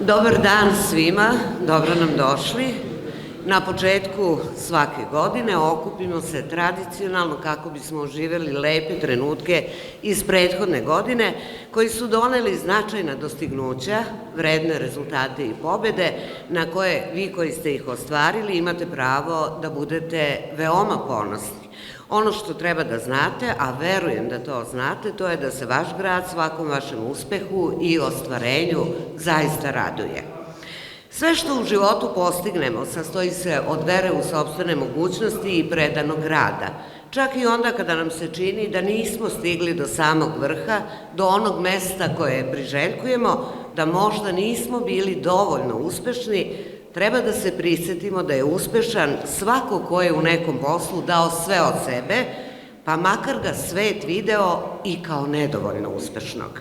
Dobar dan svima, dobro nam došli. Na početku svake godine okupimo se tradicionalno kako bismo oživeli lepe trenutke iz prethodne godine koji su doneli značajna dostignuća, vredne rezultate i pobede na koje vi koji ste ih ostvarili imate pravo da budete veoma ponosni. Ono što treba da znate, a verujem da to znate, to je da se vaš grad svakom vašem uspehu i ostvarenju zaista raduje. Sve što u životu postignemo sastoji se od vere u sopstvene mogućnosti i predanog rada, čak i onda kada nam se čini da nismo stigli do samog vrha, do onog mesta koje priželjkujemo, da možda nismo bili dovoljno uspešni. Treba da se prisetimo da je uspešan svako ko je u nekom poslu dao sve od sebe, pa makar ga svet video i kao nedovoljno uspešnog.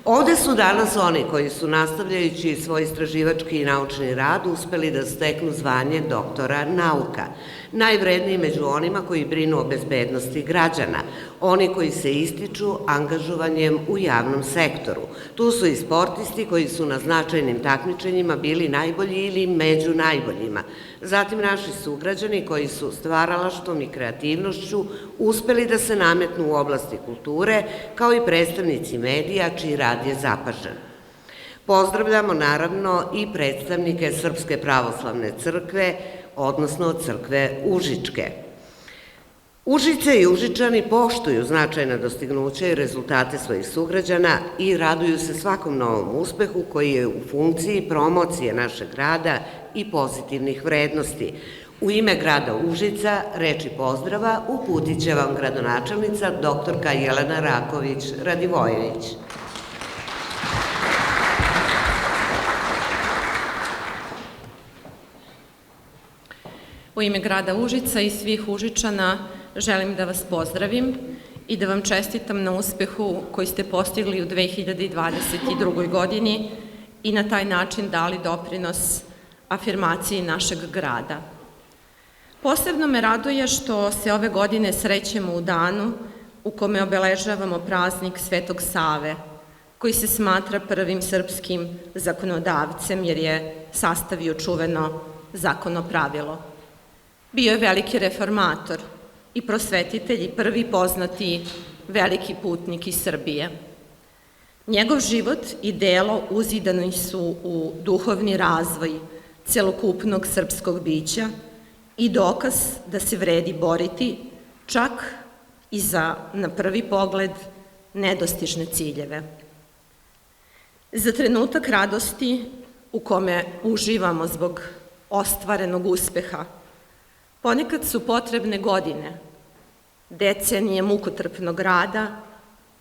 Ovde su danas oni koji su, nastavljajući svoj istraživački i naučni rad, uspeli da steknu zvanje doktora nauka. Najvredniji među onima koji brinu o bezbednosti građana, oni koji se ističu angažovanjem u javnom sektoru. Tu su i sportisti koji su na značajnim takmičenjima bili najbolji ili među najboljima. Zatim naši sugrađani koji su stvaralaštvom i kreativnošću uspeli da se nametnu u oblasti kulture, kao i predstavnici medija čiji rad je zapažen. Pozdravljamo naravno i predstavnike Srpske pravoslavne crkve, odnosno crkve Užičke. Užice i Užičani poštuju značajna dostignuća i rezultate svojih sugrađana i raduju se svakom novom uspehu koji je u funkciji promocije našeg grada i pozitivnih vrednosti. U ime grada Užica reči pozdrava uputit će vam gradonačelnica doktorka Jelena Raković-Radivojević. U ime grada Užica i svih Užičana želim da vas pozdravim i da vam čestitam na uspehu koji ste postigli u 2022. godini i na taj način dali doprinos afirmaciji našeg grada. Posebno me raduje što se ove godine srećemo u danu u kome obeležavamo praznik Svetog Save, koji se smatra prvim srpskim zakonodavcem jer je sastavio čuveno zakonopravilo. Bio je veliki reformator i prosvetitelj i prvi poznati veliki putnik iz Srbije. Njegov život i delo uzidani su u duhovni razvoj celokupnog srpskog bića i dokaz da se vredi boriti čak i za, na prvi pogled, nedostižne ciljeve. Za trenutak radosti u kome uživamo zbog ostvarenog uspeha, ponekad su potrebne godine, decenije mukotrpnog rada,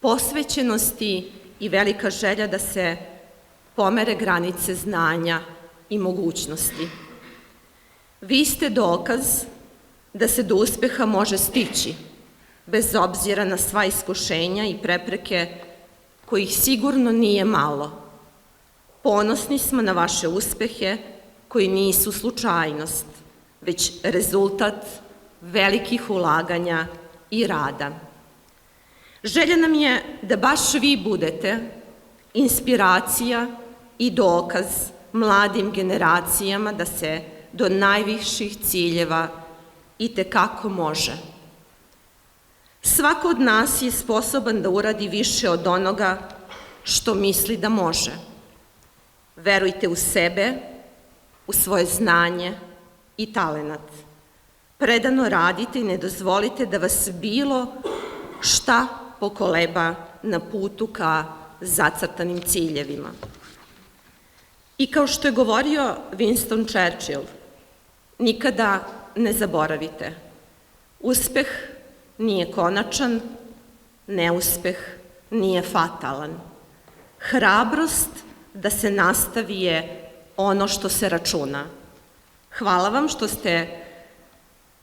posvećenosti i velika želja da se pomere granice znanja i mogućnosti. Vi ste dokaz da se do uspeha može stići, bez obzira na sva iskušenja i prepreke kojih sigurno nije malo. Ponosni smo na vaše uspehe koji nisu slučajnost, već rezultat velikih ulaganja i rada. Želja nam je da baš vi budete inspiracija i dokaz mladim generacijama da se do najviših ciljeva itekako može. Svako od nas je sposoban da uradi više od onoga što misli da može. Verujte u sebe, u svoje znanje i talenat. Predano radite i ne dozvolite da vas bilo šta pokoleba na putu ka zacrtanim ciljevima. I kao što je govorio Winston Churchill, nikada ne zaboravite, uspeh nije konačan, neuspeh nije fatalan. Hrabrost da se nastavi je ono što se računa. Hvala vam što ste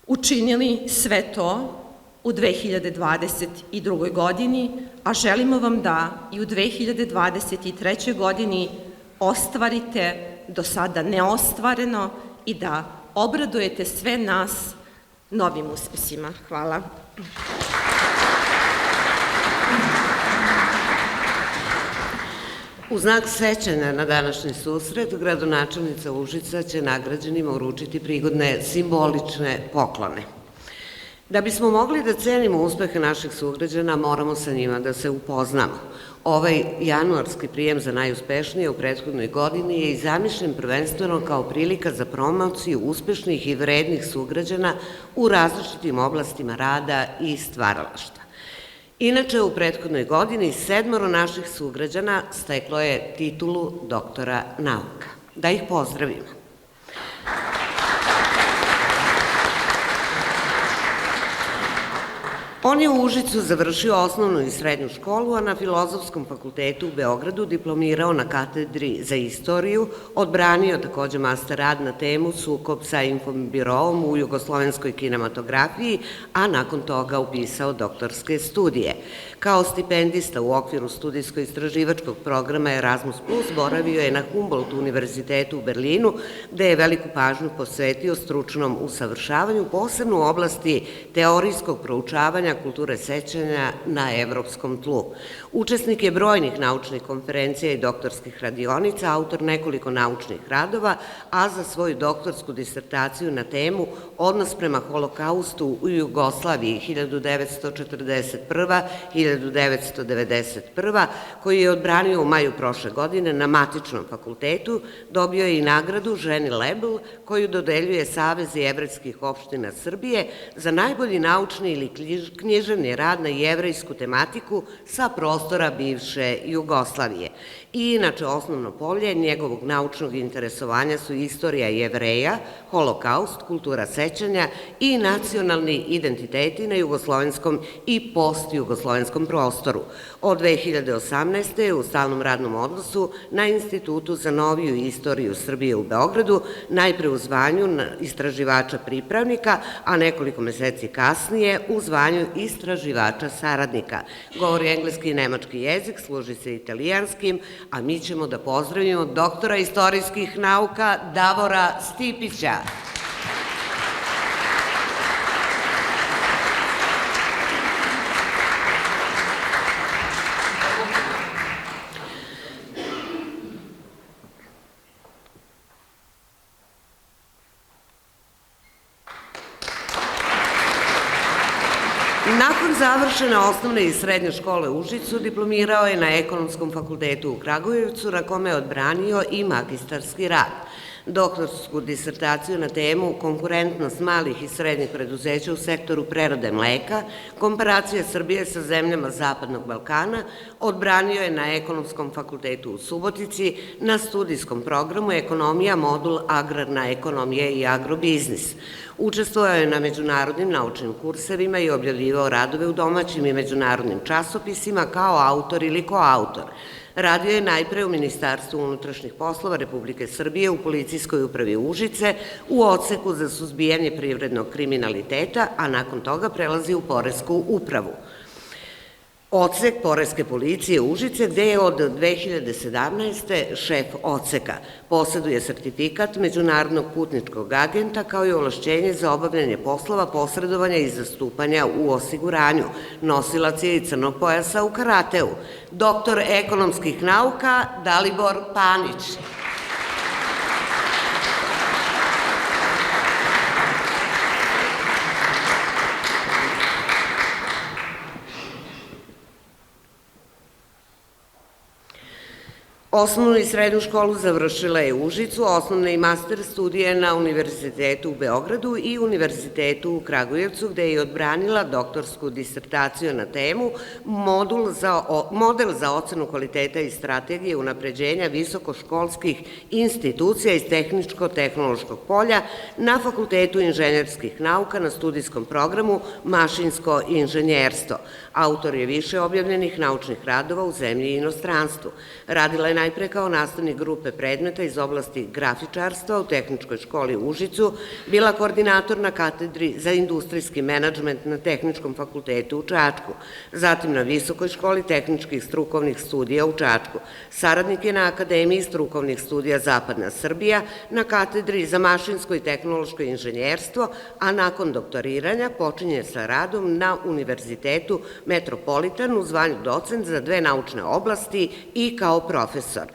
učinili sve to u 2022. godini, a želimo vam da i u 2023. godini ostvarite do sada neostvareno i da obradujete sve nas novim uspesima. Hvala. U znak sećanja na današnji susret, gradonačelnica Užica će nagrađenima uručiti prigodne simbolične poklone. Da bismo mogli da cenimo uspehe naših sugrađana, moramo sa njima da se upoznamo. Ovaj januarski prijem za najuspešnije u prethodnoj godini je i zamišljen prvenstveno kao prilika za promociju uspešnih i vrednih sugrađana u različitim oblastima rada i stvaralaštva. Inače, u prethodnoj godini 7 naših sugrađana steklo je titulu doktora nauka. Da ih pozdravimo. On je u Užicu završio osnovnu i srednju školu, a na Filozofskom fakultetu u Beogradu diplomirao na katedri za istoriju, odbranio takođe master rad na temu Sukob sa Infobiroom u jugoslovenskoj kinematografiji, a nakon toga upisao doktorske studije. Kao stipendista u okviru studijsko-istraživačkog programa Erasmus+, boravio je na Humboldt univerzitetu u Berlinu, gde je veliku pažnju posvetio stručnom usavršavanju, posebno u oblasti teorijskog proučavanja kulture sećanja na evropskom tlu. Učesnik je brojnih naučnih konferencija i doktorskih radionica, autor nekoliko naučnih radova, a za svoju doktorsku disertaciju na temu Odnos prema holokaustu u Jugoslaviji 1941-1991, koji je odbranio u maju prošle godine na matičnom fakultetu, dobio je i nagradu Ženi Lebel, koju dodeljuje Savez jevrejskih opština Srbije za najbolji naučni ili književni rad na jevrejsku tematiku sa prostora bivše Jugoslavije. I inače, osnovno polje njegovog naučnog interesovanja su istorija Jevreja, holokaust, kultura sećanja i nacionalni identiteti na jugoslovenskom i postjugoslovenskom prostoru. Od 2018. je u stalnom radnom odnosu na Institutu za noviju istoriju Srbije u Beogradu, najpre u zvanju istraživača pripravnika, a nekoliko meseci kasnije u zvanju istraživača saradnika. Govori engleski i nemački jezik, služi se italijanskim, a mi ćemo da pozdravimo doktora istorijskih nauka Davora Stipića. Nakon završene osnovne i srednje škole u Užicu, diplomirao je na Ekonomskom fakultetu u Kragujevcu, na kome je odbranio i magistarski rad. Doktorsku disertaciju na temu Konkurentnost malih i srednjih preduzeća u sektoru prerade mleka, komparacija Srbije sa zemljama Zapadnog Balkana, odbranio je na Ekonomskom fakultetu u Subotici na studijskom programu Ekonomija, modul Agrarna ekonomija i agrobiznis. Učestvovao je na međunarodnim naučnim kursevima i objavljivao radove u domaćim i međunarodnim časopisima kao autor ili koautor. Radio je najpre u Ministarstvu unutrašnjih poslova Republike Srbije u Policijskoj upravi Užice u odseku za suzbijanje privrednog kriminaliteta, a nakon toga prelazi u Poresku upravu. Odsek Poreske policije Užice, gde je od 2017. šef odseka. Poseduje sertifikat Međunarodnog putničkog agenta kao i ovlašćenje za obavljanje poslova posredovanja i zastupanja u osiguranju. Nosilac je i crnog pojasa u karateu. Doktor ekonomskih nauka Dalibor Panić. Osnovnu i srednju školu završila je u Užicu, osnovne i master studije na Univerzitetu u Beogradu i Univerzitetu u Kragujevcu, gde je odbranila doktorsku disertaciju na temu Model za ocenu kvaliteta i strategije unapređenja visokoškolskih institucija iz tehničko-tehnološkog polja na Fakultetu inženjerskih nauka na studijskom programu Mašinsko inženjerstvo. Autor je više objavljenih naučnih radova u zemlji i inostranstvu. Radila je najpre kao nastavnik grupe predmeta iz oblasti grafičarstva u Tehničkoj školi u Užicu, bila koordinator na katedri za industrijski menadžment na Tehničkom fakultetu u Čačku, zatim na Visokoj školi tehničkih strukovnih studija u Čačku. Saradnik je na Akademiji strukovnih studija Zapadna Srbija, na katedri za mašinsko i tehnološko inženjerstvo, a nakon doktoriranja počinje sa radom na Univerzitetu Metropolitan u zvanju docent za 2 naučne oblasti i kao profesor profesor.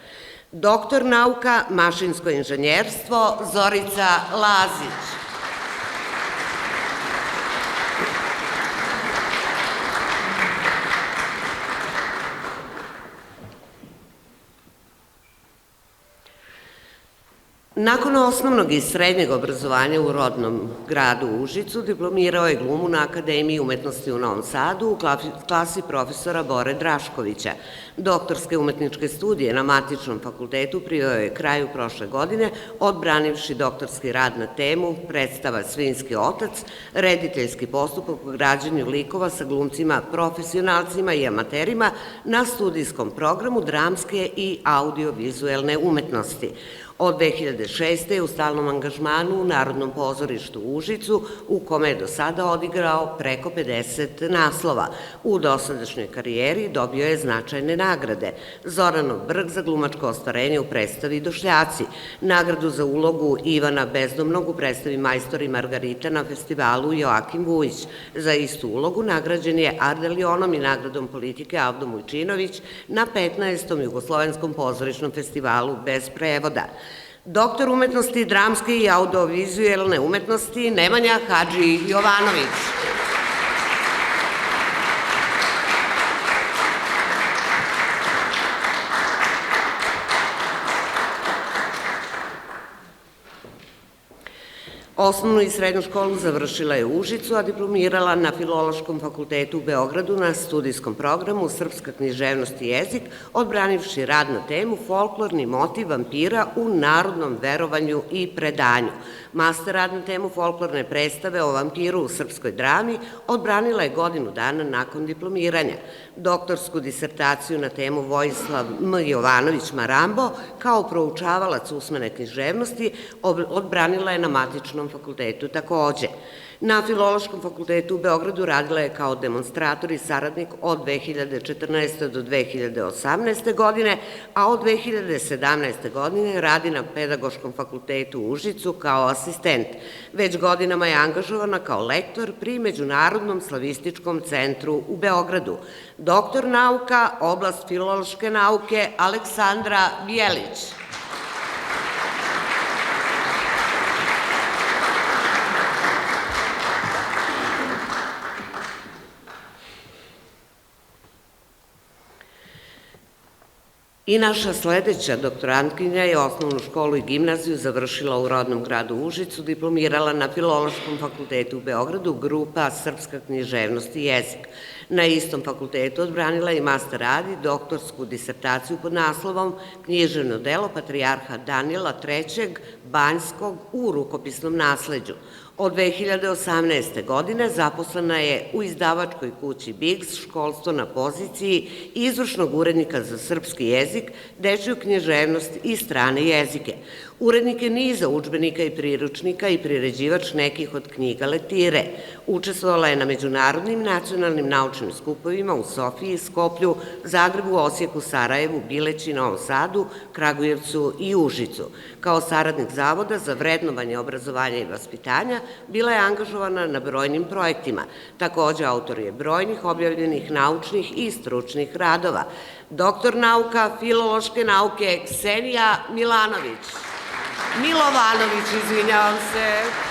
Doktor nauka mašinsko inženjerstvo Zorica Lazić. Nakon osnovnog i srednjeg obrazovanja u rodnom gradu Užicu, diplomirao je glumu na Akademiji umetnosti u Novom Sadu u klasi profesora Bore Draškovića. Doktorske umetničke studije na matičnom fakultetu priveo je kraju prošle godine, odbranivši doktorski rad na temu predstava Svinjski otac, rediteljski postupak u građenju likova sa glumcima profesionalcima i amaterima na studijskom programu dramske i audiovizuelne umetnosti. Od 2006. je u stalnom angažmanu u Narodnom pozorištu u Užicu, u kome je do sada odigrao preko 50 naslova. U dosadašnjoj karijeri dobio je značajne nagrade. Zoranov Brg za glumačko ostvarenje u predstavi Došljaci, nagradu za ulogu Ivana Bezdomnog u predstavi Majstor i Margarita na festivalu Joakim Vujić. Za istu ulogu nagrađen je Ardelionom i nagradom politike Avdo Mujčinović na 15. Jugoslovenskom pozorišnom festivalu bez prevoda. Doktor umetnosti dramske i audiovizuelne umetnosti Nemanja Hadži Jovanović. Osnovnu i srednju školu završila je u Užicu, a diplomirala na Filološkom fakultetu u Beogradu na studijskom programu Srpska književnost i jezik, odbranivši rad na temu Folklorni motiv vampira u narodnom verovanju i predanju. Master rad na temu folklorne predstave o vampiru u srpskoj drami odbranila je godinu dana nakon diplomiranja. Doktorsku disertaciju na temu Vojislav M. Jovanović Marambo kao proučavalac usmene književnosti odbranila je na matičnom fakultetu takođe. Na Filološkom fakultetu u Beogradu radila je kao demonstrator i saradnik od 2014. do 2018. godine, a od 2017. godine radi na Pedagoškom fakultetu u Užicu kao asistent. Već godinama je angažovana kao lektor pri Međunarodnom slavističkom centru u Beogradu. Doktor nauka, oblast filološke nauke, Aleksandra Bjelić. I naša sledeća doktorantkinja je osnovnu školu i gimnaziju završila u rodnom gradu Užicu, diplomirala na Filološkom fakultetu u Beogradu, grupa Srpska književnost i jezik. Na istom fakultetu odbranila i master rad i doktorsku disertaciju pod naslovom Književno delo patrijarha Danila III. Banjskog u rukopisnom nasleđu. Od 2018. godine zaposlena je u izdavačkoj kući Bigs, školstvo na poziciji izvršnog urednika za srpski jezik, dečiju književnost i strane jezike. Urednik je niza udžbenika i priručnika i priređivač nekih od knjiga lektire. Učestvovala je na međunarodnim nacionalnim naučnim skupovima u Sofiji, Skoplju, Zagrebu, Osijeku, Sarajevu, Bileći, Novom Sadu, Kragujevcu i Užicu. Kao saradnik Zavoda za vrednovanje obrazovanja i vaspitanja bila je angažovana na brojnim projektima. Takođe, autor je brojnih objavljenih naučnih i stručnih radova. Doktor nauka filološke nauke Ksenija Milovanović, izvinjavam se.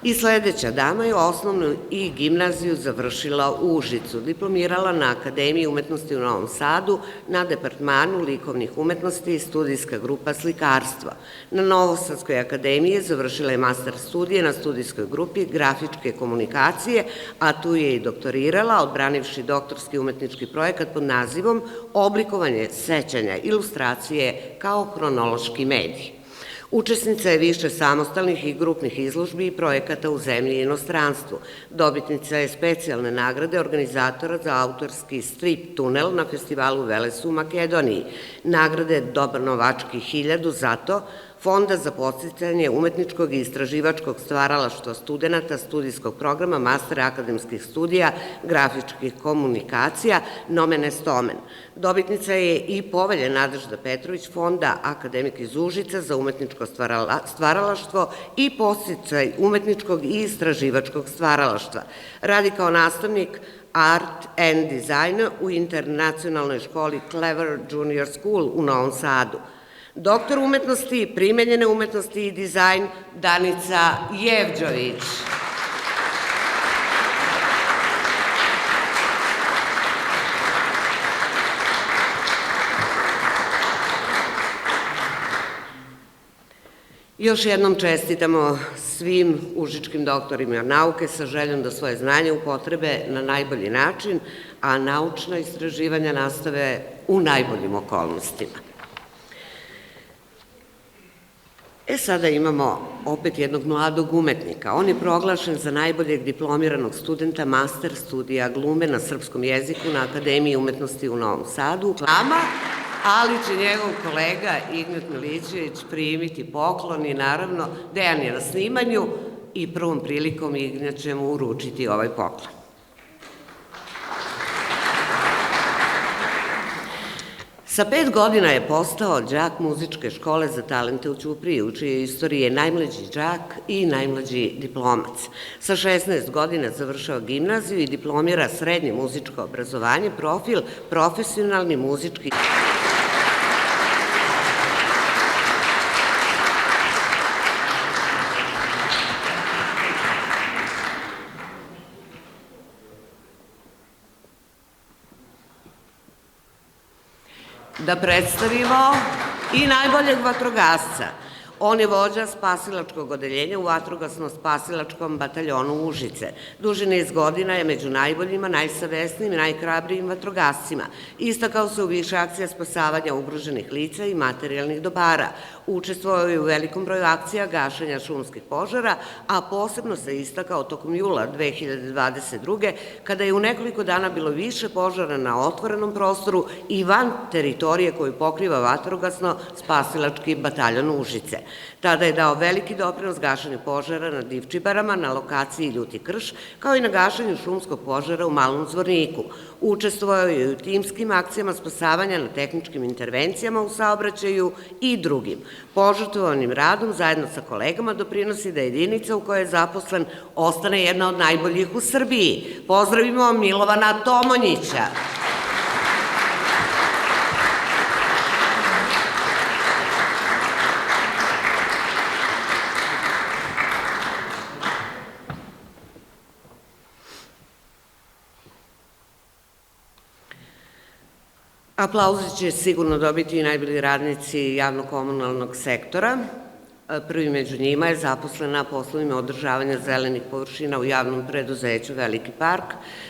I sledeća dama je osnovnu i gimnaziju završila u Užicu, diplomirala na Akademiji umetnosti u Novom Sadu, na Departmanu likovnih umetnosti i studijska grupa slikarstva. Na Novosadskoj akademiji završila je master studije na studijskoj grupi grafičke komunikacije, a tu je i doktorirala, odbranivši doktorski umetnički projekat pod nazivom Oblikovanje sećanja ilustracije kao hronološki medij. Učesnica je više samostalnih i grupnih izložbi i projekata u zemlji i inostranstvu. Dobitnica je specijalne nagrade organizatora za autorski strip Tunel na festivalu Velesu u Makedoniji. Nagrade Dobar Novački 1000 zato Fonda za podsticanje umetničkog i istraživačkog stvaralaštva studenata studijskog programa master akademskih studija grafičkih komunikacija Nomen est Omen. Dobitnica je i povelja Nadežda Petrović Fonda Akademik iz Užica za umetničko stvaralaštvo i podsticaj umetničkog i istraživačkog stvaralaštva. Radi kao nastavnik Art and Design u internacionalnoj školi Clever Junior School u Novom Sadu. Doktor umetnosti, primenjene umetnosti i dizajn Danica Jevđović. Još jednom čestitamo svim užičkim doktorima nauke sa željom da svoje znanje upotrebe na najbolji način, a naučna istraživanja nastave u najboljim okolnostima. Sada imamo opet jednog mladog umetnika. On je proglašen za najboljeg diplomiranog studenta master studija glume na srpskom jeziku na Akademiji umetnosti u Novom Sadu, ali će njegov kolega Ignjat Milićević primiti poklon i naravno Dejan je na snimanju i prvom prilikom Ignjat će mu uručiti ovaj poklon. Sa 5 godina je postao đak muzičke škole za talente u Ćupriji, u čijoj istoriji je najmlađi đak i najmlađi diplomac. Sa 16 godina završava gimnaziju i diplomira srednje muzičko obrazovanje, profil profesionalni muzički. Da predstavimo i najboljeg vatrogasca. On je vođa spasilačkog odeljenja u vatrogasno-spasilačkom bataljonu Užice. Duži niz godina je među najboljima, najsavesnijim i najhrabrijim vatrogascima. Istakao se u više akcija spasavanja ugroženih lica i materijalnih dobara. Učestvovao je u velikom broju akcija gašenja šumskih požara, a posebno se istakao tokom jula 2022. kada je u nekoliko dana bilo više požara na otvorenom prostoru i van teritorije koju pokriva vatrogasno-spasilački bataljon Užice. Tada je dao veliki doprinos gašenju požara na Divčibarama, na lokaciji Ljuti krš, kao i na gašenju šumskog požara u Malom Zvorniku. Učestvovao je i u timskim akcijama spasavanja na tehničkim intervencijama u saobraćaju i drugim. Požrtvovanim radom zajedno sa kolegama doprinosi da jedinica u kojoj je zaposlen ostane jedna od najboljih u Srbiji. Pozdravimo Milovana Tomonjića. Aplauze će sigurno dobiti i najbolji radnici javno-komunalnog sektora. Prvi među njima je zaposlen na poslovima održavanja zelenih površina u javnom preduzeću Veliki park.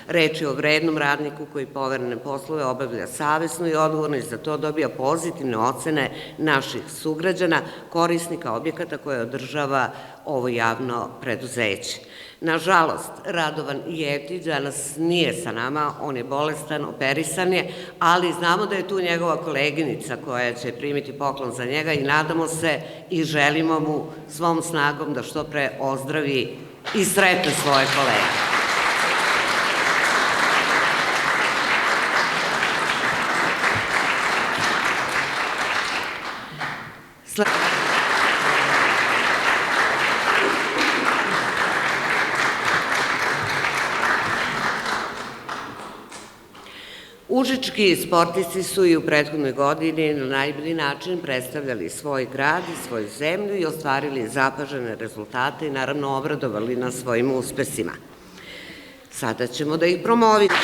Reč je o vrednom radniku koji poverene poslove obavlja savesno i odgovorno i za to dobija pozitivne ocene naših sugrađana, korisnika objekata koje održava ovo javno preduzeće. Nažalost, Radovan Jeftić danas nije sa nama, on je bolestan, operisan je, ali znamo da je tu njegova koleginica koja će primiti poklon za njega i nadamo se i želimo mu svom snagom da što pre ozdravi i sretne svoje kolege. Užički sportisti su i u prethodnoj godini na najbolji način predstavljali svoj grad i svoju zemlju i ostvarili zapažene rezultate i naravno obradovali nas svojim uspesima. Sada ćemo da ih promovimo.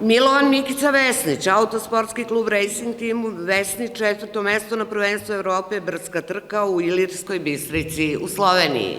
Milovan Mikica Vesnić, autosportski klub Racing Team Vesnić, 4. mesto na prvenstvu Evrope brdska trka u Ilirskoj Bistrici u Sloveniji.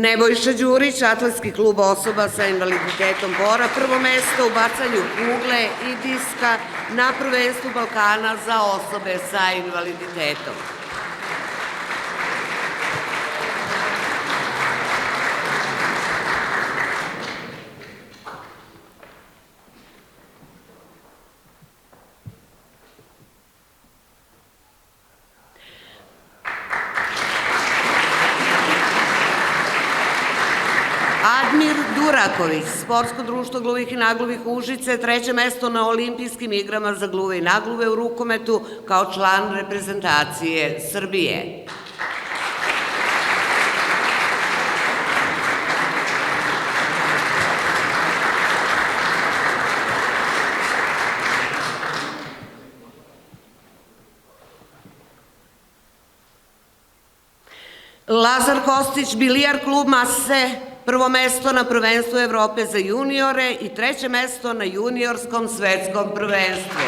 Nebojša Đurić, atletski klub osoba sa invaliditetom Bora, prvo mesto u bacanju kugle i diska na prvenstvu Balkana za osobe sa invaliditetom. Admir Duraković, Sportsko društvo gluvih i nagluvih Užice, treće mesto na olimpijskim igrama za gluve i nagluve u rukometu kao član reprezentacije Srbije. Lazar Kostić, bilijar klub Mase, prvo mesto na prvenstvu Evrope za juniore i treće mesto na juniorskom svetskom prvenstvu.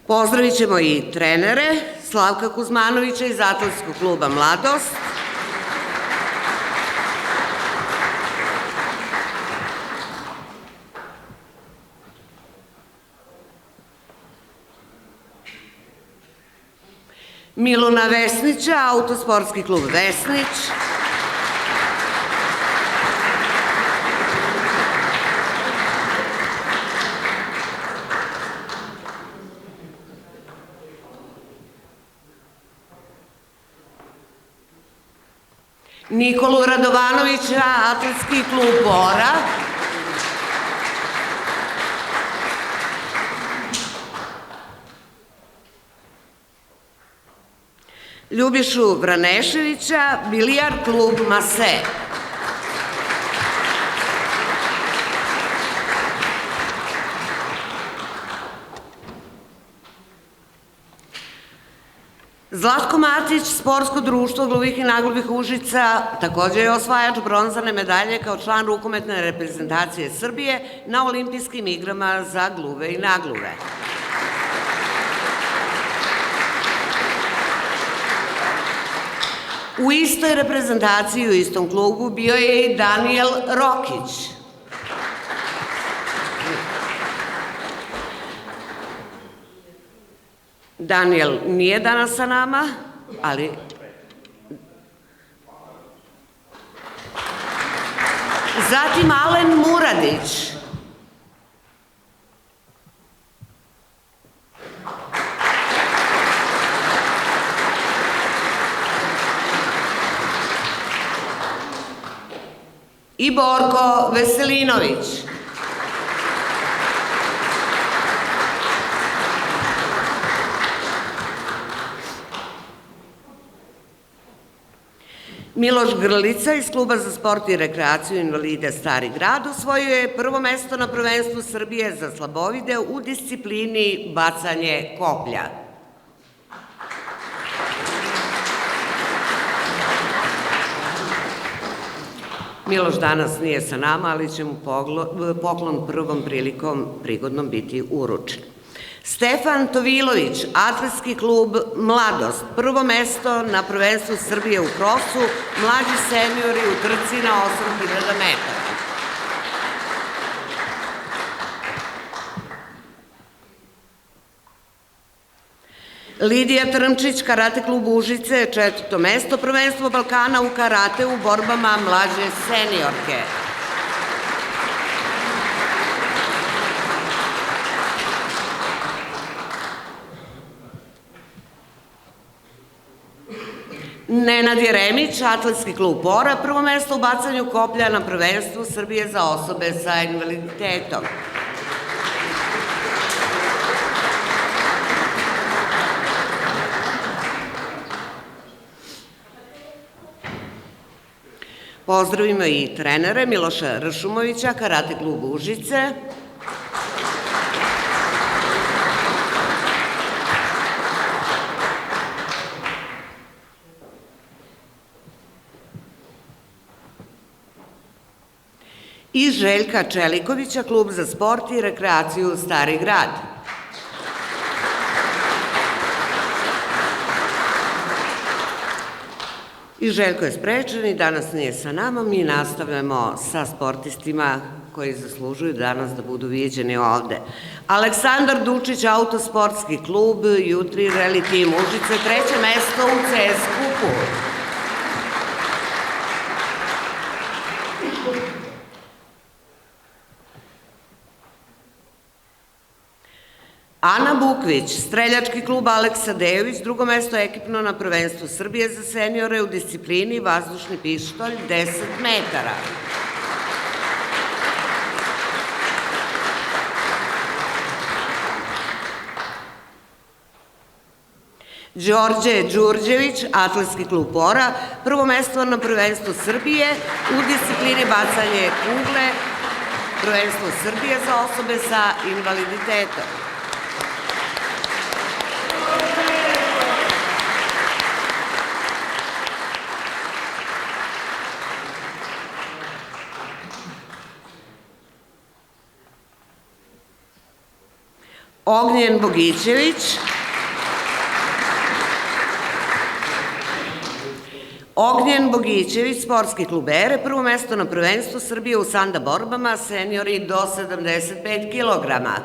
Pozdravit ćemo i trenere Slavka Kuzmanovića iz atletskog kluba Mladost, Miluna Vesnića, autosportski klub Vesnić, Nikolu Radovanovića, atletski klub Bora, Ljubišu Vraneševića, bilijar klub Mase. Zlatko Matić, Sportsko društvo gluvih i nagluvih Užica, također je osvajač bronzane medalje kao član rukometne reprezentacije Srbije na olimpijskim igrama za gluve i nagluve. U istoj reprezentaciji, u istom klubu, bio je i Danijel Rokić. Danijel nije danas sa nama, ali... Zatim Alen Muradić. I Borko Veselinović. Miloš Grlica iz Kluba za sport i rekreaciju invalide Stari grad osvojio je prvo mesto na prvenstvu Srbije za slabovide u disciplini bacanje koplja. Miloš danas nije sa nama, ali će mu poklon prvom prilikom prigodnom biti uručen. Stefan Tovilović, atletski klub Mladost, prvo mesto na prvenstvu Srbije u krosu, mlađi seniori u trci na 8000 metara. Lidija Trmčić, karate klub Užice, četvrto mesto, prvenstvo Balkana u karate u borbama mlađe seniorke. Nenad Jeremić, atletski klub Bora, prvo mesto u bacanju koplja na prvenstvu Srbije za osobe sa invaliditetom. Pozdravimo i trenere Miloša Ršumovića, karate klub Užice, i Željka Čelikovića, klub za sport i rekreaciju Stari grad. I Željko je sprečen i danas nije sa nama. Mi nastavljamo sa sportistima koji zaslužuju danas da budu viđeni ovde. Aleksandar Dučić, autosportski klub, Jutri Rally Team Užice, 3. mesto u CS kupu. Ana Bukvić, streljački klub Aleksa Dejović, 2. mesto ekipno na prvenstvu Srbije za seniore u disciplini vazdušni pištolj 10 metara. Đorđe Đurđević, atletski klub Bora, 1. mesto na prvenstvu Srbije u disciplini bacanje kugle, prvenstvo Srbije za osobe sa invaliditetom. Ognjen Bogićević, sportski klub Ere, 1. mesto na prvenstvu Srbije u sanda borbama, seniori do 75 kilograma.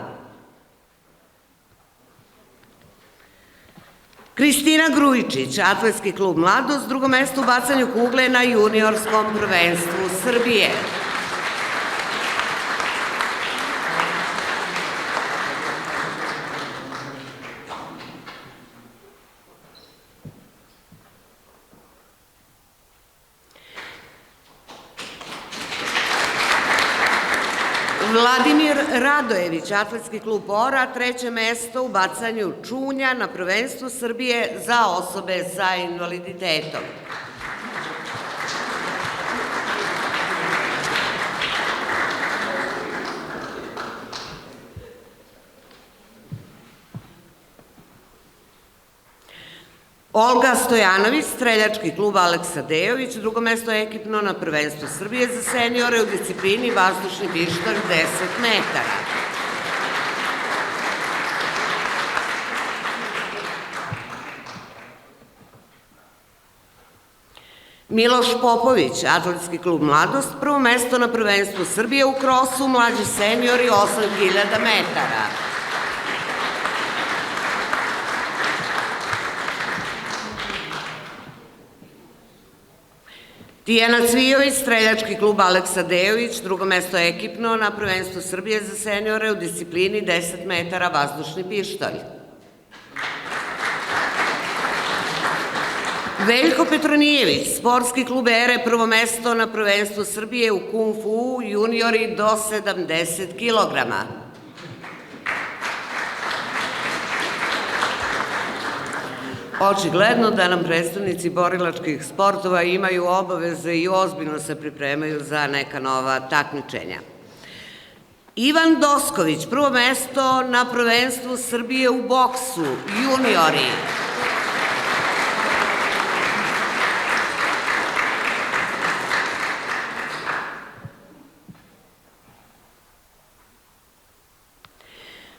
Kristina Grujičić, atletski klub Mladost, 2. mesto u bacanju kugle na juniorskom prvenstvu Srbije. Vladimir Radojević, atletski klub Bora, 3. mesto u bacanju čunja na prvenstvu Srbije za osobe sa invaliditetom. Olga Stojanović, streljački klub Aleksa Dejović, 2. mesto ekipno na prvenstvu Srbije za seniore u disciplini vazdušni pištolj 10 metara. Miloš Popović, atletski klub Mladost, 1. mesto na prvenstvu Srbije u krosu, mlađi seniori 8000 metara. Tijana Cvijović, streljački klub Aleksa Dejović, 2. mesto ekipno na prvenstvu Srbije za seniore u disciplini 10 metara vazdušni pištolj. Veljko Petronijević, sportski klub Ere, 1. mesto na prvenstvu Srbije u Kung Fu, juniori do 70 kilograma. Očigledno da nam predstavnici borilačkih sportova imaju obaveze i ozbiljno se pripremaju za neka nova takmičenja. Ivan Dosković, 1. mesto na prvenstvu Srbije u boksu, juniori.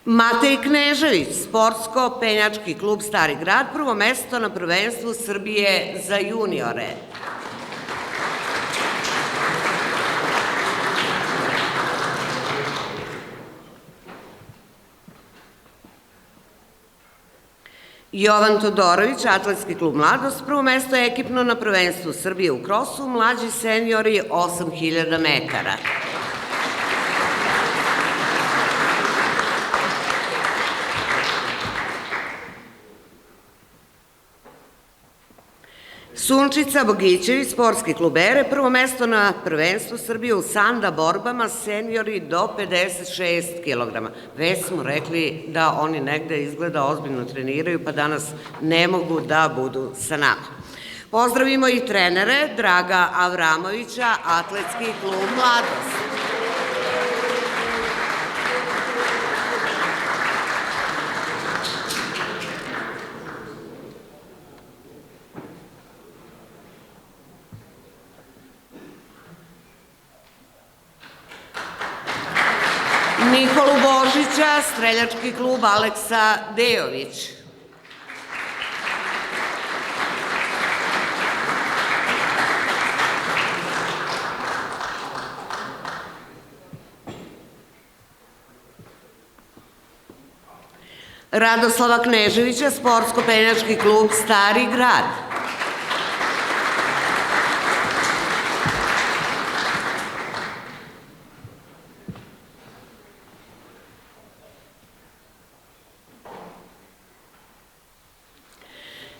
Matej Knežević, sportsko-penjački klub Stari grad, 1. mesto na prvenstvu Srbije za juniore. Jovan Todorović, atletski klub Mladost, 1. mesto ekipno na prvenstvu Srbije u krosu, mlađi seniori 8000 metara. Sunčica Bogićević, sportski klub Ere, 1. mesto na prvenstvu Srbije u sanda borbama, seniori do 56 kilograma. Već smo rekli da oni negde izgleda ozbiljno treniraju, pa danas ne mogu da budu sa nama. Pozdravimo i trenere Draga Avramovića, atletski klub Mladost. Nikolu Božića, streljački klub Aleksa Dejović. Radoslava Kneževića, Sportsko-penjački klub Stari grad.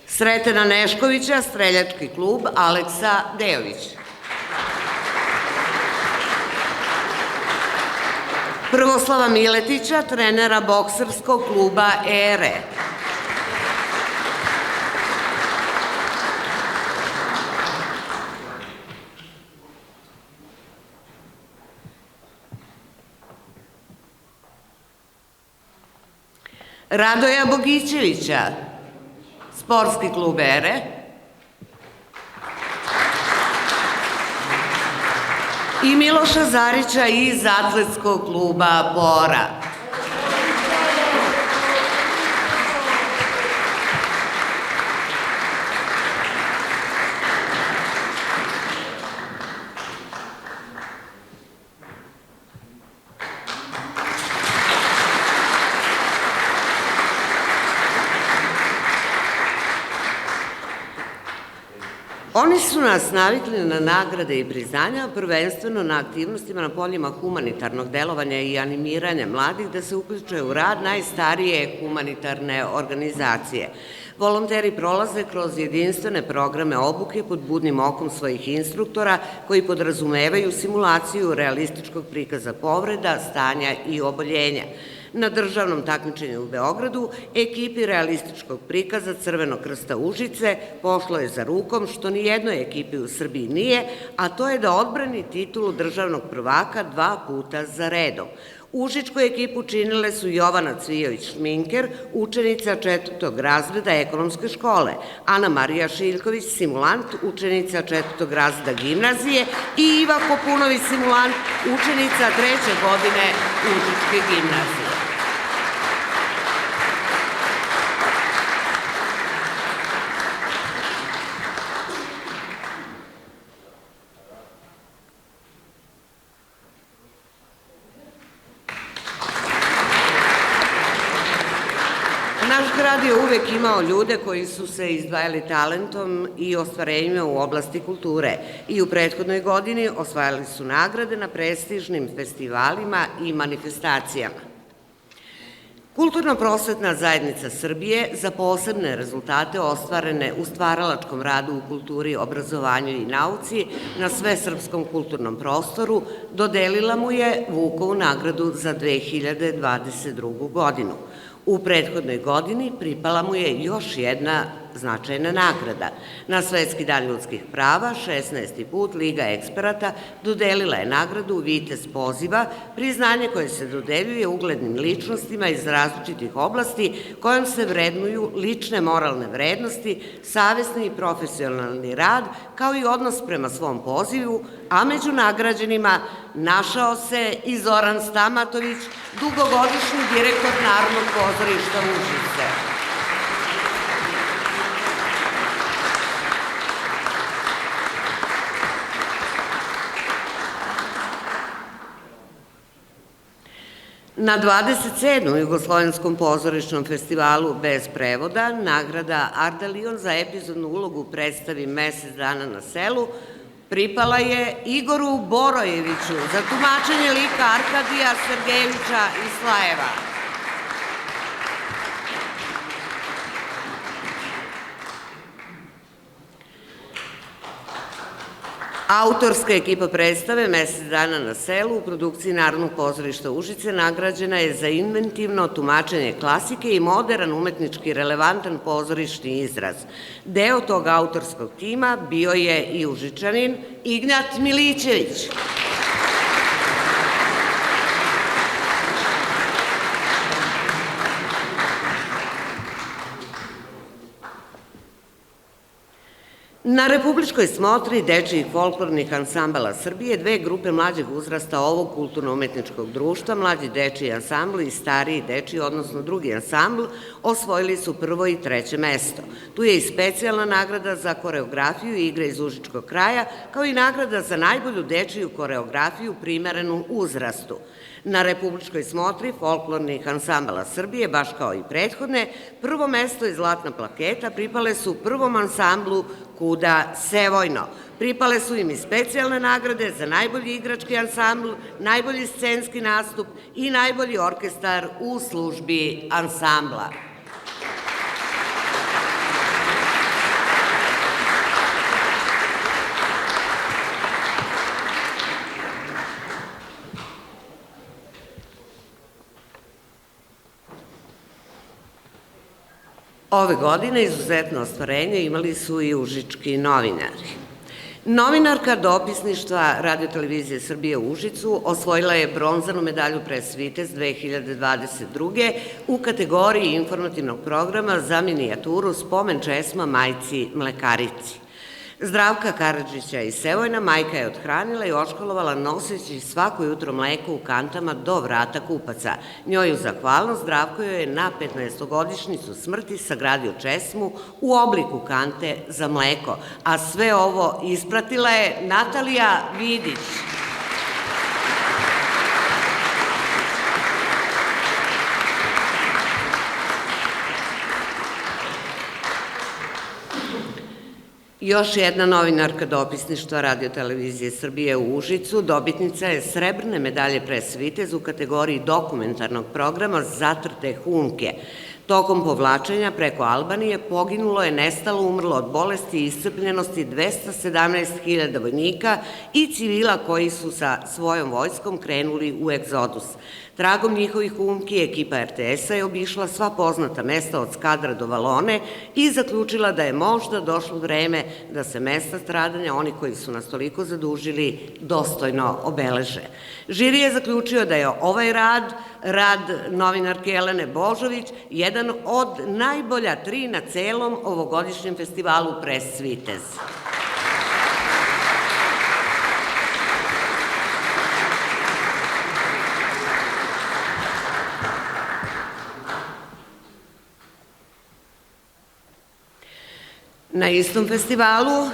Sretena Neškovića, Streljački klub Aleksa Dejović. Prvoslava Miletića, trenera bokserskog kluba ERE. Radoja Bogićevića, Sportski klub ERE. I Miloša Zarića iz Atletskog kluba Bora. Oni su nas navikli na nagrade i priznanja, prvenstveno na aktivnostima na poljima humanitarnog delovanja i animiranja mladih da se uključuje u rad najstarije humanitarne organizacije. Volonteri prolaze kroz jedinstvene programe obuke pod budnim okom svojih instruktora koji podrazumevaju simulaciju realističkog prikaza povreda, stanja i oboljenja. Na državnom takmičenju u Beogradu ekipi realističkog prikaza Crvenog krsta Užice pošlo je za rukom što ni jednoj ekipi u Srbiji nije, a to je da odbrani titulu državnog prvaka 2 puta za redom. Užičku ekipu činile su Jovana Cvijović-Šminker, učenica 4. razreda ekonomske škole, Ana Marija Šiljković, simulant, učenica 4. razreda gimnazije i Iva Kopunović, simulant, učenica 3. godine Užičke gimnazije. Naš grad je uvek imao ljude koji su se izdvajali talentom i ostvarenjima u oblasti kulture i u prethodnoj godini osvajali su nagrade na prestižnim festivalima i manifestacijama. Kulturno-prosvetna zajednica Srbije za posebne rezultate ostvarene u stvaralačkom radu u kulturi, obrazovanju i nauci na svesrpskom kulturnom prostoru dodelila mu je Vukovu nagradu za 2022. godinu. U prethodnoj godini pripala mu je još jedna značajna nagrada. Na Svetski dan ljudskih prava, 16. put Liga eksperata dodelila je nagradu Vitez poziva, priznanje koje se dodeljuje uglednim ličnostima iz različitih oblasti kojom se vrednuju lične moralne vrednosti, savesni i profesionalni rad, kao i odnos prema svom pozivu, a među nagrađenima našao se i Zoran Stamatović, dugogodišnji direktor Narodnog pozorišta Užice. Na 27. Jugoslovenskom pozorišnom festivalu bez prevoda nagrada Ardalion za epizodnu ulogu u predstavi Mesec dana na selu pripala je Igoru Borojeviću za tumačenje lika Arkadija Sergejevića iz Slajeva. Autorska ekipa predstave Mesec dana na selu u produkciji Narodnog pozorišta Užice nagrađena je za inventivno tumačenje klasike i modern umetnički relevantan pozorišni izraz. Deo tog autorskog tima bio je i Užičanin Ignjat Milićević. Na Republičkoj smotri dečijih folklornih ansambala Srbije dve grupe mlađeg uzrasta ovog kulturno-umetničkog društva, mlađi dečiji ansambl i stariji dečiji, odnosno drugi ansambl, osvojili su prvo i treće mesto. Tu je i specijalna nagrada za koreografiju i igre iz Užičkog kraja, kao i nagrada za najbolju dečiju koreografiju primerenu uzrastu. Na Republičkoj smotri folklornih ansambala Srbije, baš kao i prethodne, prvo mesto i zlatna plaketa pripale su prvom ansamblu Kuda Sevojno. Pripale su im i specijalne nagrade za najbolji igrački ansambl, najbolji scenski nastup i najbolji orkestar u službi ansambla. Ove godine izuzetno ostvarenje imali su i užički novinari. Novinarka dopisništva Radio-televizije Srbije u Užicu osvojila je bronzanu medalju Pres Vitez 2022. u kategoriji informativnog programa za minijaturu Spomen česma majci mlekarici. Zdravka Karadžića iz Sevojna majka je othranila i oškolovala noseći svako jutro mleko u kantama do vrata kupaca. Njoj u zahvalnost Zdravko joj je na 15-godišnjicu smrti sagradio česmu u obliku kante za mleko, a sve ovo ispratila je Natalija Vidić. Još jedna novinarka dopisništva Radio-televizije Srbije u Užicu, dobitnica je srebrne medalje Pres Vitez u kategoriji dokumentarnog programa Zatrte humke. Tokom povlačenja preko Albanije poginulo je, nestalo, umrlo od bolesti i iscrpljenosti 217.000 vojnika i civila koji su sa svojom vojskom krenuli u egzodus. Tragom njihovih humki ekipa RTS-a je obišla sva poznata mesta od Skadra do Valone i zaključila da je možda došlo vreme da se mesta stradanja, oni koji su nas toliko zadužili, dostojno obeleže. Žiri je zaključio da je ovaj rad novinarke Jelene Božović, jedan od najbolja 3 na celom ovogodišnjem festivalu Pres Vitez. Na istom festivalu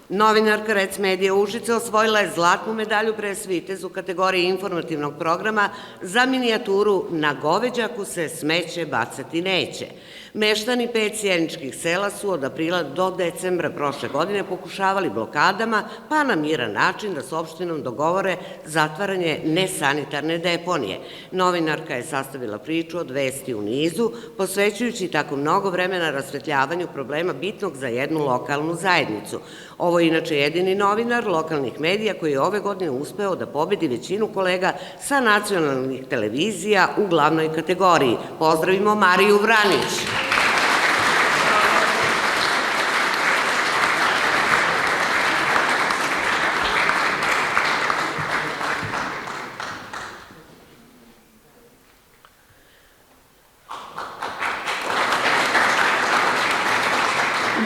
novinarka Rec Medija Užice osvojila je zlatnu medalju Pres Vitez u kategoriji informativnog programa za minijaturu Na goveđaku se smeće bacati neće. Meštani 5 sjeničkih sela su od aprila do decembra prošle godine pokušavali blokadama, pa na miran način da s opštinom dogovore zatvaranje nesanitarne deponije. Novinarka je sastavila priču od vesti u nizu, posvećujući tako mnogo vremena rasvetljavanju problema bitnog za jednu lokalnu zajednicu. Ovo je inače jedini novinar lokalnih medija koji je ove godine uspeo da pobedi većinu kolega sa nacionalnih televizija u glavnoj kategoriji. Pozdravimo Mariju Vranić.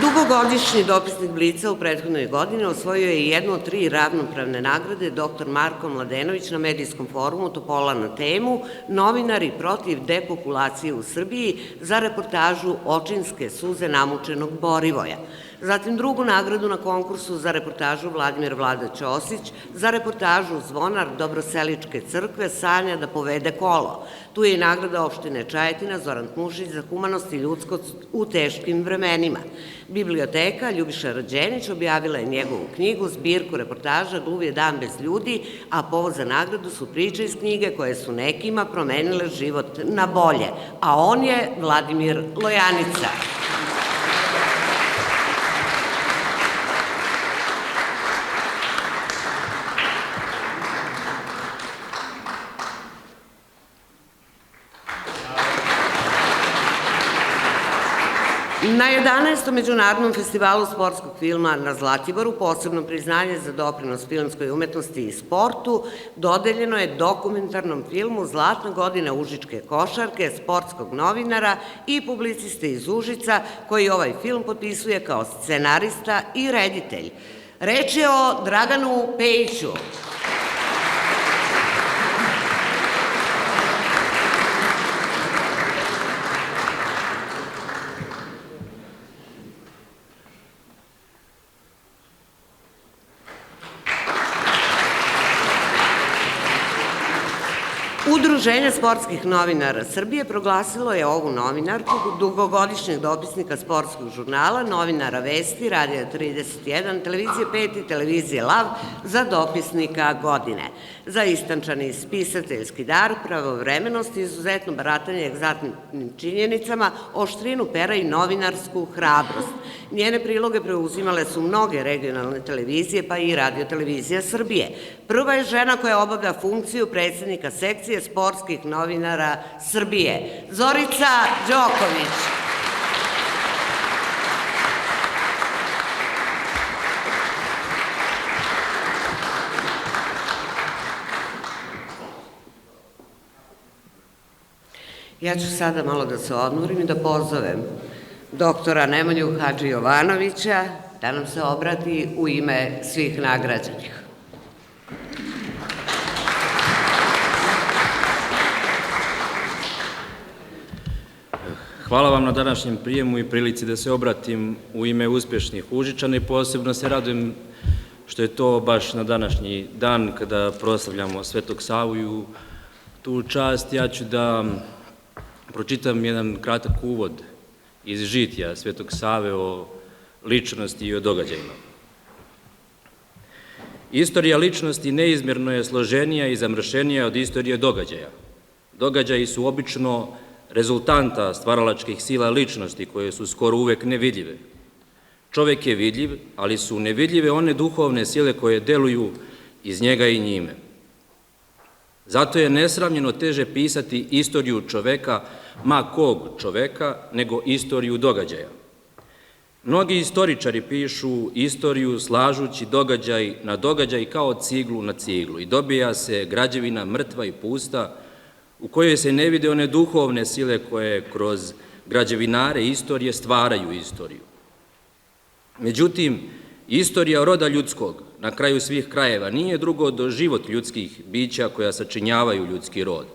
Dugogodišnji dopisnik Blica u prethodnoj godini osvojio je jednu od 3 ravnopravne nagrade dr. Marko Mladenović na medijskom forumu Topola na temu Novinari protiv depopulacije u Srbiji za reportažu Očinske suze namučenog Borivoja. Zatim drugu nagradu na konkursu za reportažu Vladimir Vlada Ćosić, za reportažu Zvonar Dobroseličke crkve sanja da povede kolo. Tu je i nagrada opštine Čajetina Zoran Tmušić za humanost i ljudskost u teškim vremenima. Biblioteka Ljubiša Rađenić objavila je njegovu knjigu, zbirku reportaža Gluv je dan bez ljudi, a povod za nagradu su priče iz knjige koje su nekima promenile život na bolje, a on je Vladimir Lojanica. Na 11. Međunarodnom festivalu sportskog filma na Zlatiboru posebno priznanje za doprinos filmskoj umetnosti i sportu dodeljeno je dokumentarnom filmu Zlatna godina užičke košarke, sportskog novinara i publiciste iz Užica koji ovaj film potpisuje kao scenarista i reditelj. Reč je o Draganu Pejiću. Udruženje sportskih novinara Srbije proglasilo je ovu novinarku, dugogodišnjeg dopisnika sportskog žurnala, novinara Vesti, Radija 31, Televizije 5 i Televizije Lav za dopisnika godine. Za istančani spisateljski dar, pravovremenost, izuzetno baratanje egzaktnim činjenicama, oštrinu pera i novinarsku hrabrost. Njene priloge preuzimale su mnoge regionalne televizije, pa i Radio televizija Srbije. Prva je žena koja obavlja funkciju predsednika sekcije sportskih novinara Srbije, Zorica Đoković. Ja ću sada malo da se odmorim i da pozovem doktora Nemanju Hadži Jovanovića da nam se obrati u ime svih nagrađenih. Hvala vam na današnjem prijemu i prilici da se obratim u ime uspješnih Užičana i posebno se radujem što je to baš na današnji dan kada proslavljamo Svetog Savu i u tu čast ja ću da pročitam jedan kratak uvod iz žitija Svetog Save o ličnosti i o događajima. Istorija ličnosti neizmjerno je složenija i zamršenija od istorije događaja. Događaji su obično rezultanta stvaralačkih sila ličnosti koje su skoro uvek nevidljive. Čovek je vidljiv, ali su nevidljive one duhovne sile koje deluju iz njega i njime. Zato je nesravnjeno teže pisati istoriju čoveka, ma kog čoveka, nego istoriju događaja. Mnogi istoričari pišu istoriju slažući događaj na događaj kao ciglu na ciglu i dobija se građevina mrtva i pusta u kojoj se ne vide one duhovne sile koje kroz građevinare istorije stvaraju istoriju. Međutim, istorija roda ljudskog, na kraju svih krajeva, nije drugo do život ljudskih bića koja sačinjavaju ljudski rod.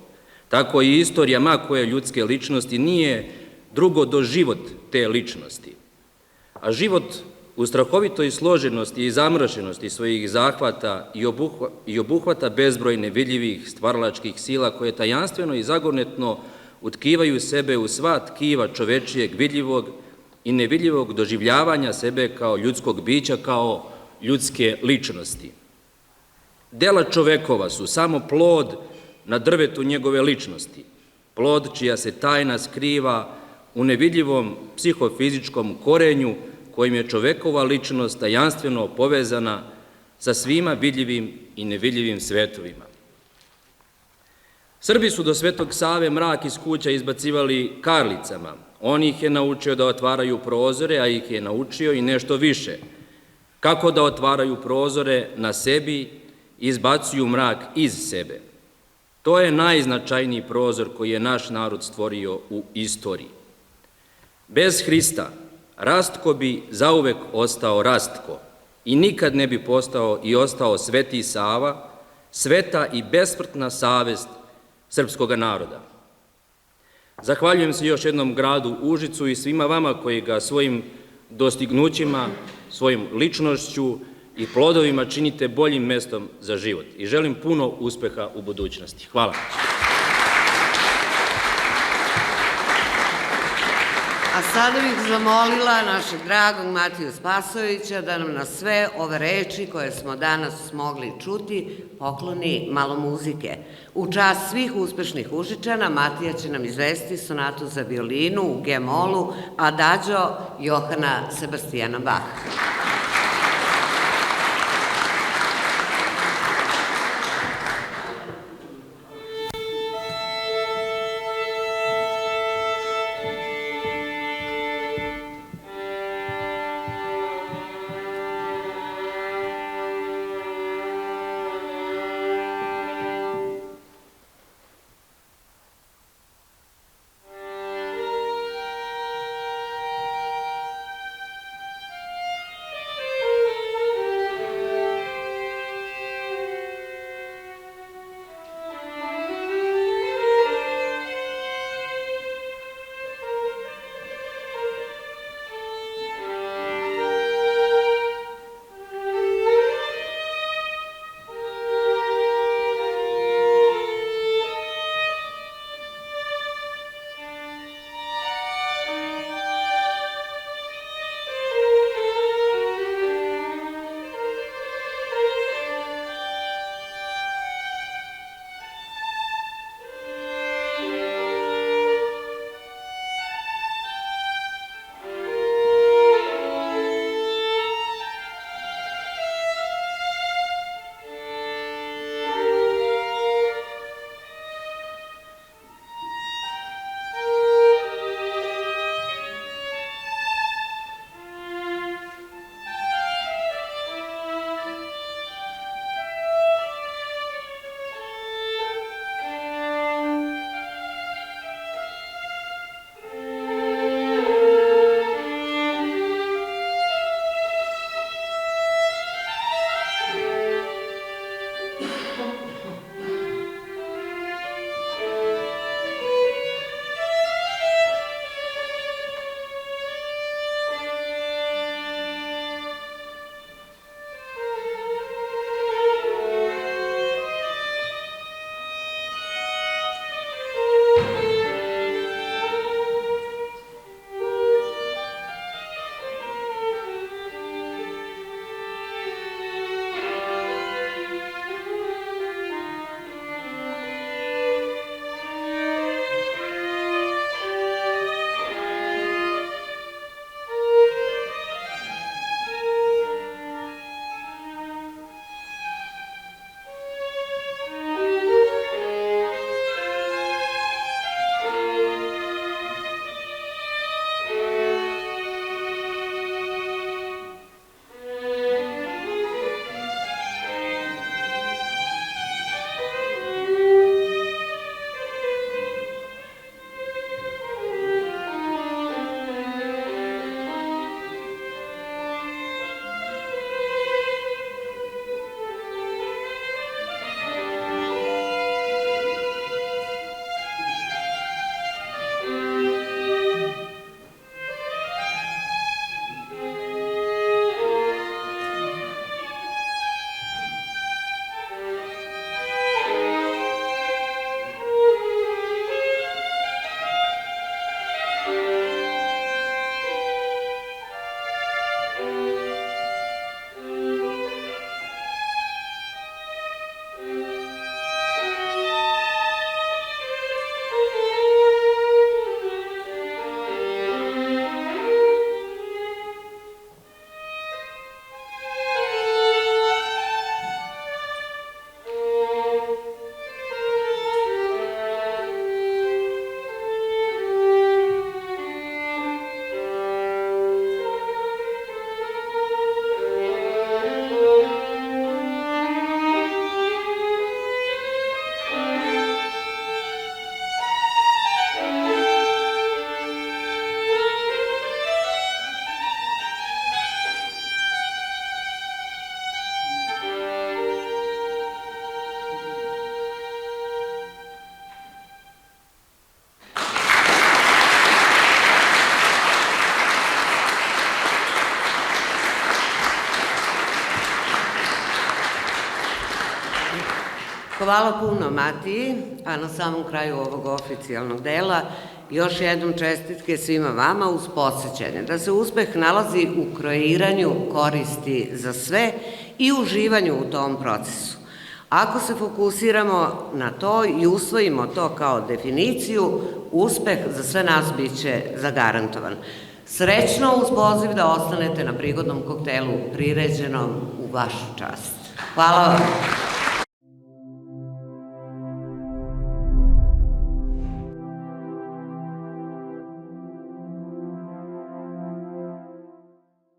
Tako i istorija ma koje ljudske ličnosti nije drugo do život te ličnosti. A život u strahovitoj složenosti i zamršenosti svojih zahvata i obuhvata bezbroj nevidljivih stvaralačkih sila koje tajanstveno i zagornetno utkivaju sebe u sva tkiva čovečijeg vidljivog i nevidljivog doživljavanja sebe kao ljudskog bića, kao ljudske ličnosti. Dela čovekova su samo plod na drvetu njegove ličnosti, plod čija se tajna skriva u nevidljivom psihofizičkom korenju kojim je čovekova ličnost tajanstveno povezana sa svima vidljivim i nevidljivim svetovima. Srbi su do Svetog Save mrak iz kuća izbacivali karlicama. On ih je naučio da otvaraju prozore, a ih je naučio i nešto više. Kako da otvaraju prozore na sebi i izbacuju mrak iz sebe. To je najznačajniji prozor koji je naš narod stvorio u istoriji. Bez Hrista Rastko bi zauvek ostao Rastko i nikad ne bi postao i ostao Sveti Sava, sveta i besmrtna savest srpskoga naroda. Zahvaljujem se još jednom gradu Užicu i svima vama koji ga svojim dostignućima, svojim ličnošću i plodovima činite boljim mestom za život. I želim puno uspeha u budućnosti. Hvala. A sada bih zamolila našeg dragog Matiju Spasojevića da nam na sve ove reči koje smo danas mogli čuti pokloni malo muzike. U čast svih uspešnih Užičana Matija će nam izvesti sonatu za violinu u G-molu Adagio Johana Sebastijana Baha. Hvala puno Matiji, a na samom kraju ovog oficijalnog dela još jednom čestitke svima vama uz podsećanje da se uspeh nalazi u kreiranju koristi za sve i uživanju u tom procesu. Ako se fokusiramo na to i usvojimo to kao definiciju, uspeh za sve nas biće zagarantovan. Srećno uz poziv da ostanete na prigodnom koktelu priređenom u vašu čast. Hvala vam.